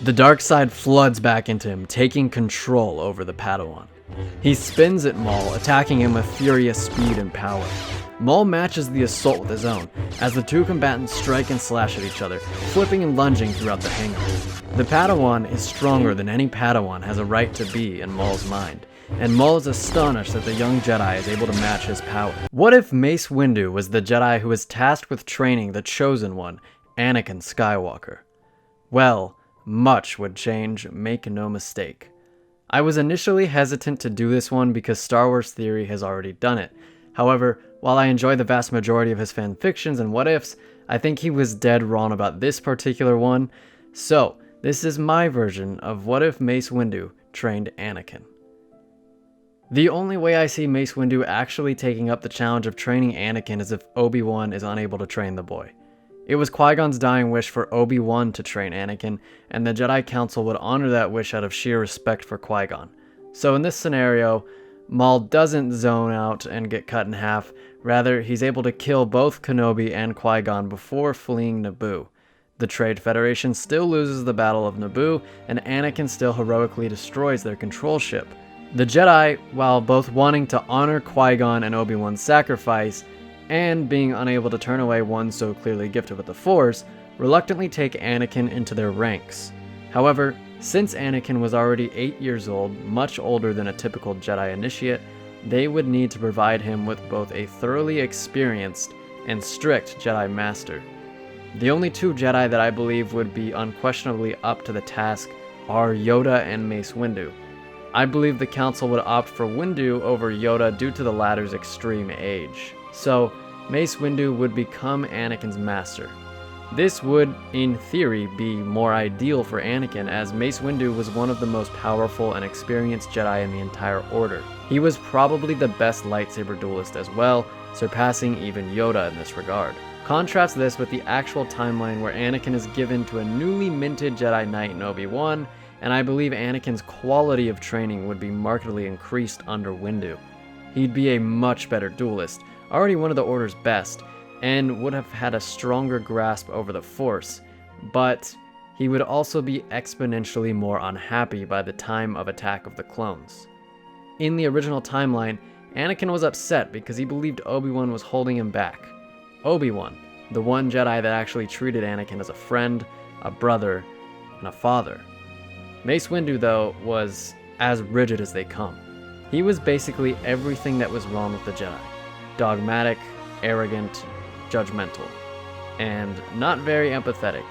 The dark side floods back into him, taking control over the Padawan. He spins at Maul, attacking him with furious speed and power. Maul matches the assault with his own, as the two combatants strike and slash at each other, flipping and lunging throughout the hangar. The Padawan is stronger than any Padawan has a right to be in Maul's mind, and Maul is astonished that the young Jedi is able to match his power. What if Mace Windu was the Jedi who was tasked with training the Chosen One, Anakin Skywalker? Well, much would change, make no mistake. I was initially hesitant to do this one because Star Wars Theory has already done it. However, while I enjoy the vast majority of his fanfictions and what-ifs, I think he was dead wrong about this particular one. So, this is my version of what if Mace Windu trained Anakin. The only way I see Mace Windu actually taking up the challenge of training Anakin is if Obi-Wan is unable to train the boy. It was Qui-Gon's dying wish for Obi-Wan to train Anakin, and the Jedi Council would honor that wish out of sheer respect for Qui-Gon. So in this scenario, Maul doesn't zone out and get cut in half, rather he's able to kill both Kenobi and Qui-Gon before fleeing Naboo. The Trade Federation still loses the Battle of Naboo, and Anakin still heroically destroys their control ship. The Jedi, while both wanting to honor Qui-Gon and Obi-Wan's sacrifice, and being unable to turn away one so clearly gifted with the Force, reluctantly take Anakin into their ranks. However, since Anakin was already 8 years old, much older than a typical Jedi initiate, they would need to provide him with both a thoroughly experienced and strict Jedi Master. The only two Jedi that I believe would be unquestionably up to the task are Yoda and Mace Windu. I believe the Council would opt for Windu over Yoda due to the latter's extreme age. So, Mace Windu would become Anakin's master. This would, in theory, be more ideal for Anakin, as Mace Windu was one of the most powerful and experienced Jedi in the entire Order. He was probably the best lightsaber duelist as well, surpassing even Yoda in this regard. Contrast this with the actual timeline where Anakin is given to a newly minted Jedi Knight in Obi-Wan, and I believe Anakin's quality of training would be markedly increased under Windu. He'd be a much better duelist, already one of the Order's best, and would have had a stronger grasp over the Force, but he would also be exponentially more unhappy by the time of Attack of the Clones. In the original timeline, Anakin was upset because he believed Obi-Wan was holding him back. Obi-Wan, the one Jedi that actually treated Anakin as a friend, a brother, and a father. Mace Windu, though, was as rigid as they come. He was basically everything that was wrong with the Jedi. Dogmatic, arrogant, judgmental, and not very empathetic.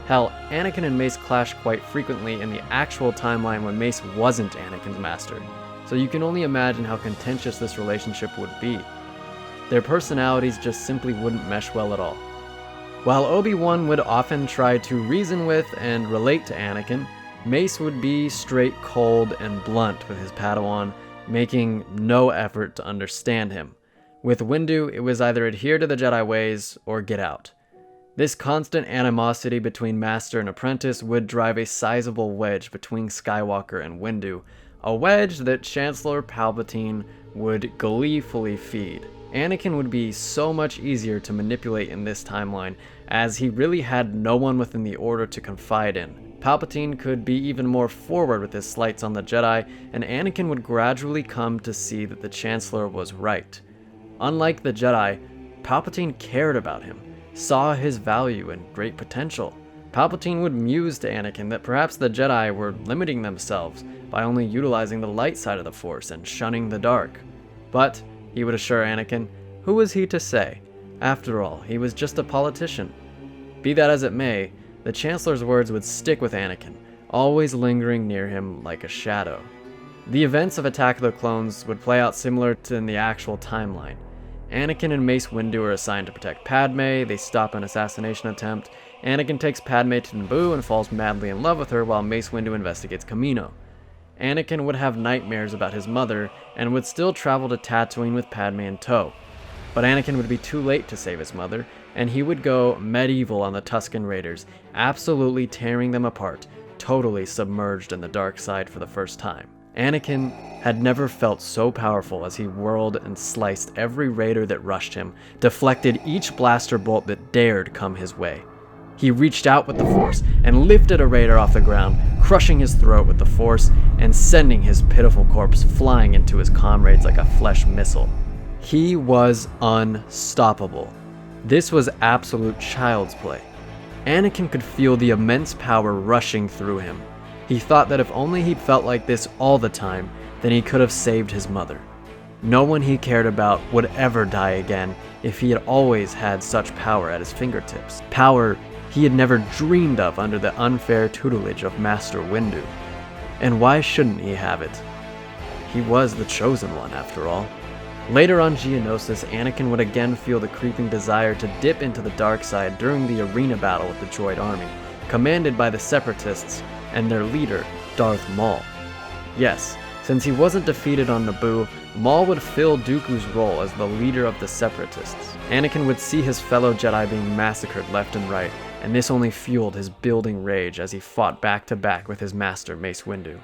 Hell, Anakin and Mace clashed quite frequently in the actual timeline when Mace wasn't Anakin's master, so you can only imagine how contentious this relationship would be. Their personalities just simply wouldn't mesh well at all. While Obi-Wan would often try to reason with and relate to Anakin, Mace would be straight cold and blunt with his Padawan, making no effort to understand him. With Windu, it was either adhere to the Jedi ways or get out. This constant animosity between master and apprentice would drive a sizable wedge between Skywalker and Windu, a wedge that Chancellor Palpatine would gleefully feed. Anakin would be so much easier to manipulate in this timeline, as he really had no one within the Order to confide in. Palpatine could be even more forward with his slights on the Jedi, and Anakin would gradually come to see that the Chancellor was right. Unlike the Jedi, Palpatine cared about him, saw his value and great potential. Palpatine would muse to Anakin that perhaps the Jedi were limiting themselves by only utilizing the light side of the Force and shunning the dark. But, he would assure Anakin, who was he to say? After all, he was just a politician. Be that as it may, the Chancellor's words would stick with Anakin, always lingering near him like a shadow. The events of Attack of the Clones would play out similar to in the actual timeline. Anakin and Mace Windu are assigned to protect Padme, they stop an assassination attempt, Anakin takes Padme to Naboo and falls madly in love with her while Mace Windu investigates Kamino. Anakin would have nightmares about his mother and would still travel to Tatooine with Padme in tow. But Anakin would be too late to save his mother, and he would go medieval on the Tusken Raiders, absolutely tearing them apart, totally submerged in the dark side for the first time. Anakin had never felt so powerful as he whirled and sliced every raider that rushed him, deflected each blaster bolt that dared come his way. He reached out with the Force and lifted a Raider off the ground, crushing his throat with the Force and sending his pitiful corpse flying into his comrades like a flesh missile. He was unstoppable. This was absolute child's play. Anakin could feel the immense power rushing through him. He thought that if only he'd felt like this all the time, then he could have saved his mother. No one he cared about would ever die again if he had always had such power at his fingertips. Power he had never dreamed of under the unfair tutelage of Master Windu. And why shouldn't he have it? He was the chosen one, after all. Later on Geonosis, Anakin would again feel the creeping desire to dip into the dark side during the arena battle with the droid army, commanded by the Separatists and their leader, Darth Maul. Yes, since he wasn't defeated on Naboo, Maul would fill Dooku's role as the leader of the Separatists. Anakin would see his fellow Jedi being massacred left and right, and this only fueled his building rage as he fought back to back with his master Mace Windu.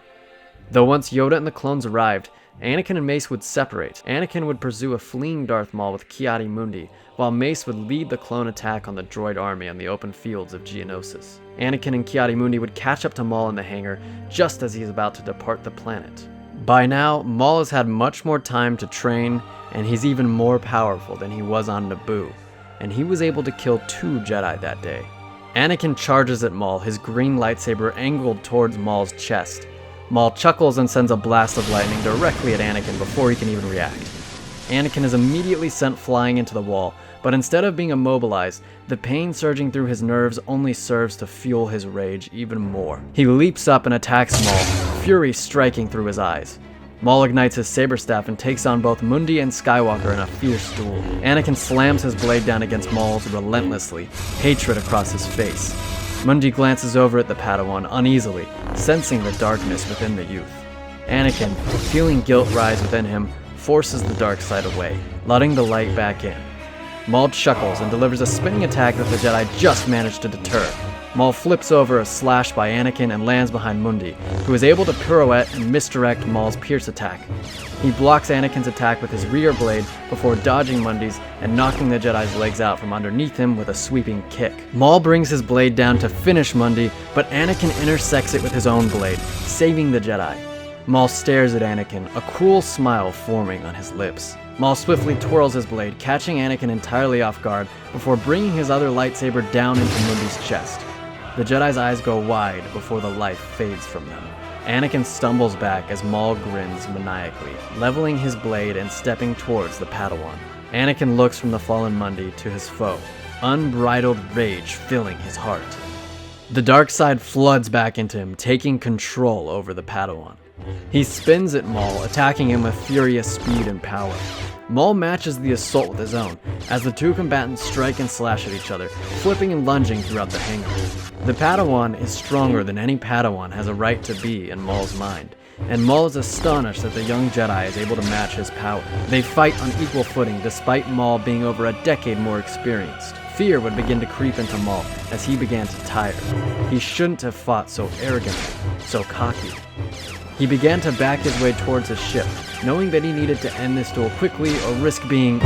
Though once Yoda and the clones arrived, Anakin and Mace would separate. Anakin would pursue a fleeing Darth Maul with Ki-Adi-Mundi, while Mace would lead the clone attack on the droid army on the open fields of Geonosis. Anakin and Ki-Adi-Mundi would catch up to Maul in the hangar just as he is about to depart the planet. By now, Maul has had much more time to train, and he's even more powerful than he was on Naboo, and he was able to kill 2 Jedi that day. Anakin charges at Maul, his green lightsaber angled towards Maul's chest. Maul chuckles and sends a blast of lightning directly at Anakin before he can even react. Anakin is immediately sent flying into the wall, but instead of being immobilized, the pain surging through his nerves only serves to fuel his rage even more. He leaps up and attacks Maul, fury striking through his eyes. Maul ignites his saber staff and takes on both Mundi and Skywalker in a fierce duel. Anakin slams his blade down against Maul's relentlessly, hatred across his face. Mundi glances over at the Padawan uneasily, sensing the darkness within the youth. Anakin, feeling guilt rise within him, forces the dark side away, letting the light back in. Maul chuckles and delivers a spinning attack that the Jedi just managed to deter. Maul flips over a slash by Anakin and lands behind Mundi, who is able to pirouette and misdirect Maul's pierce attack. He blocks Anakin's attack with his rear blade before dodging Mundi's and knocking the Jedi's legs out from underneath him with a sweeping kick. Maul brings his blade down to finish Mundi, but Anakin intersects it with his own blade, saving the Jedi. Maul stares at Anakin, a cruel smile forming on his lips. Maul swiftly twirls his blade, catching Anakin entirely off guard before bringing his other lightsaber down into Mundi's chest. The Jedi's eyes go wide before the life fades from them. Anakin stumbles back as Maul grins maniacally, leveling his blade and stepping towards the Padawan. Anakin looks from the fallen Mundi to his foe, unbridled rage filling his heart. The dark side floods back into him, taking control over the Padawan. He spins at Maul, attacking him with furious speed and power. Maul matches the assault with his own, as the 2 combatants strike and slash at each other, flipping and lunging throughout the hangar. The Padawan is stronger than any Padawan has a right to be in Maul's mind, and Maul is astonished that the young Jedi is able to match his power. They fight on equal footing despite Maul being over a decade more experienced. Fear would begin to creep into Maul as he began to tire. He shouldn't have fought so arrogantly, so cocky. He began to back his way towards his ship, knowing that he needed to end this duel quickly or risk being...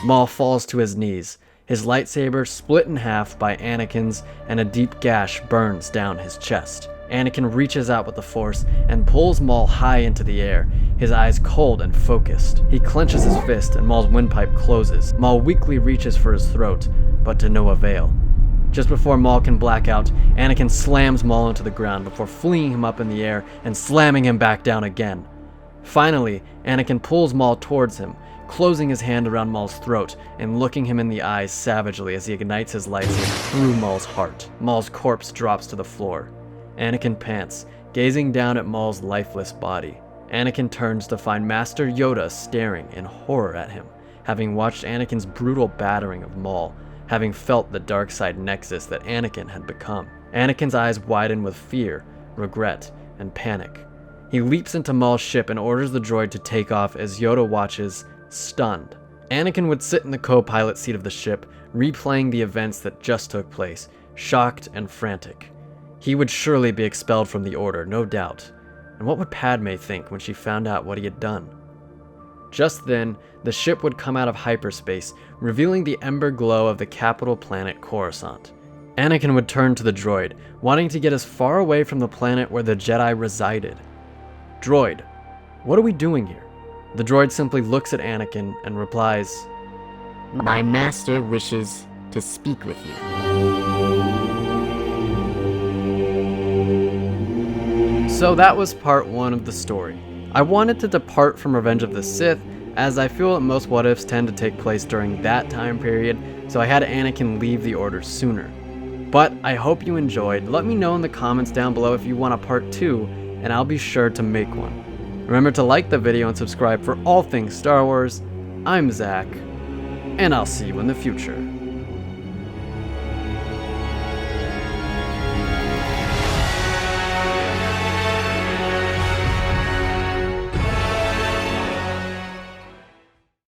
Maul falls to his knees, his lightsaber split in half by Anakin's, and a deep gash burns down his chest. Anakin reaches out with the Force and pulls Maul high into the air, his eyes cold and focused. He clenches his fist and Maul's windpipe closes. Maul weakly reaches for his throat, but to no avail. Just before Maul can black out, Anakin slams Maul into the ground before flinging him up in the air and slamming him back down again. Finally, Anakin pulls Maul towards him, closing his hand around Maul's throat and looking him in the eyes savagely as he ignites his lightsaber through Maul's heart. Maul's corpse drops to the floor. Anakin pants, gazing down at Maul's lifeless body. Anakin turns to find Master Yoda staring in horror at him, having watched Anakin's brutal battering of Maul, having felt the dark side nexus that Anakin had become. Anakin's eyes widen with fear, regret, and panic. He leaps into Maul's ship and orders the droid to take off as Yoda watches, stunned. Anakin would sit in the co-pilot seat of the ship, replaying the events that just took place, shocked and frantic. He would surely be expelled from the Order, no doubt. And what would Padme think when she found out what he had done? Just then, the ship would come out of hyperspace, revealing the ember glow of the capital planet Coruscant. Anakin would turn to the droid, wanting to get as far away from the planet where the Jedi resided. "Droid, what are we doing here?" The droid simply looks at Anakin and replies, "My master wishes to speak with you." So that was part 1 of the story. I wanted to depart from Revenge of the Sith, as I feel that most what-ifs tend to take place during that time period, so I had Anakin leave the Order sooner. But I hope you enjoyed. Let me know in the comments down below if you want a part 2, and I'll be sure to make one. Remember to like the video and subscribe for all things Star Wars. I'm Zach, and I'll see you in the future.